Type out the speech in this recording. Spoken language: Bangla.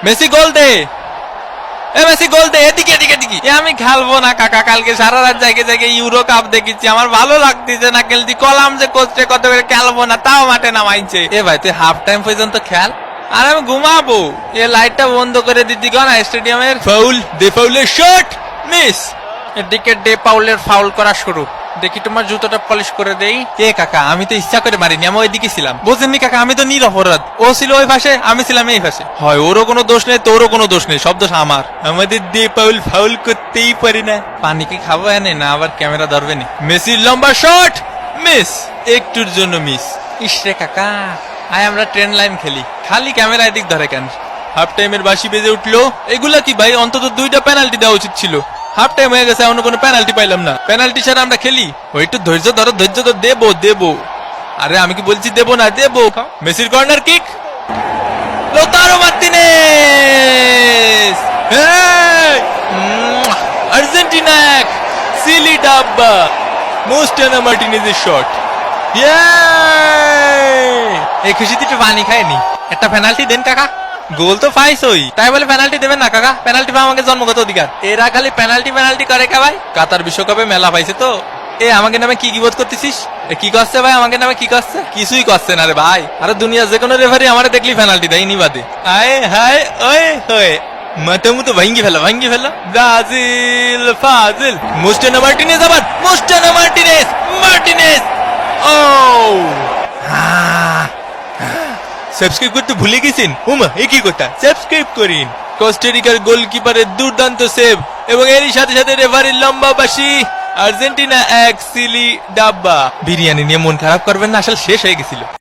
মেসি গোল দে, মেসি গোল দে, এদিকে এদিকে এদিকে। আমি খেলবো না কাকা, কালকে সারা রাত জায়গায় জায়গায় ইউরো কাপ দেখেছি, আমার ভালো লাগতেছে না খেলতে। কলাম যে কোচে কত করে খেলবো না, তাও মাঠে নামাইছে। এ ভাই তুই হাফ টাইম পর্যন্ত খেল, আর আমি ঘুমাবো। এ লাইটটা বন্ধ করে দিতি না স্টেডিয়ামের। ফাউল, দে ফাউলের শট, মিস। এদিকে ডে পাউলের ফাউল করা শুরু। দেখি তোমার জুতোটা পলিশ করে দেই। কে কাকা, আমি তো ইচ্ছা করে মারিনি, আমি ওইদিকে ছিলাম। বোঝেননি কাকা, আমি তো নিরপরাধ। ও ছিল ওই পাশে, আমি ছিলাম এই পাশে। হয় ওরও কোনো দোষ নেই, তোরও কোনো দোষ নেই, সব দোষ আমার। আমাদের ডে পাউল ফাউল করতেই পারি না। পানি কি খাবো এনে, না আবার ক্যামেরা ধরবে নি? মেসির লম্বা শট, মিস, একটুর জন্য মিস। ইসরে কাকা, আয় আমরা ট্রেন লাইন খেলি, খালি ক্যামেরা এদিক ধরে কেন? হাফ টাইমের বাঁশি বেজে উঠলো। এগুলা কি ভাই, অন্তত 2টা পেনাল্টি দেওয়া উচিত ছিল। হাফ টাইম হয়ে গেছে, অন্য কোনো পেনাল্টি পাইলাম না। পেনাল্টি ছাড়া আমরা খেলি? ওই একটু ধৈর্য ধরো, ধৈর্য ধর, দেবো দেবো। আরে আমি কি বলছি দেবো না, দেবো। মেসির কর্নার কিক, লোতারো মার্টিনেজ, আর্জেন্টিনা এক, সিলি ডাব্বা। মোস্টানো মার্টিনেজের শট। এই খুশিতে একটু পানি খায়নি। একটা পেনাল্টি দেন কাকা। গোল তো পাইছই, তাই বলে পেনাল্টি দেবেন না কাকা? পেনাল্টি পাওয়া আমাকে জন্মগত অধিকার। এরা খালি পেনাল্টি পেনাল্টি করে কে ভাই? কাতার বিশ্বকাপে মেলা পাইছে তো। এ আমাকে নামে কি বোধ করতেছিস? কি করছে ভাই আমাকে নামে? কি করছে? কিছুই করছে না রে ভাই। আরে দুনিয়ার যে কোনো রেফারি আমারে দেখলি পেনাল্টি দেয় নি বাদে। আয় হায় ওয়ে হয়ে মাথা মুতো ভাঙ্গি ফেলো, ভাঙ্গি ফেলো। ব্রাজিল ফাজিল। মোস্টানো মার্টিনেজ, আবার মোস্টানো মার্টিনেজ, মার্টিনেজ। ও সাবস্ক্রাইব করতে ভুলে গেছেন? উমা এ কি কথা, সাবস্ক্রাইব করিন। কোস্টারিকার গোলকিপারের দুর্দান্ত সেভ এবং এরই সাথে সাথে রেফারির লম্বা বাঁশি। আর্জেন্টিনা এক, সিলি ডাব্বা। বিরিয়ানি নিয়ে মন খারাপ করবেন না, আসলে শেষ হয়ে গেছিল।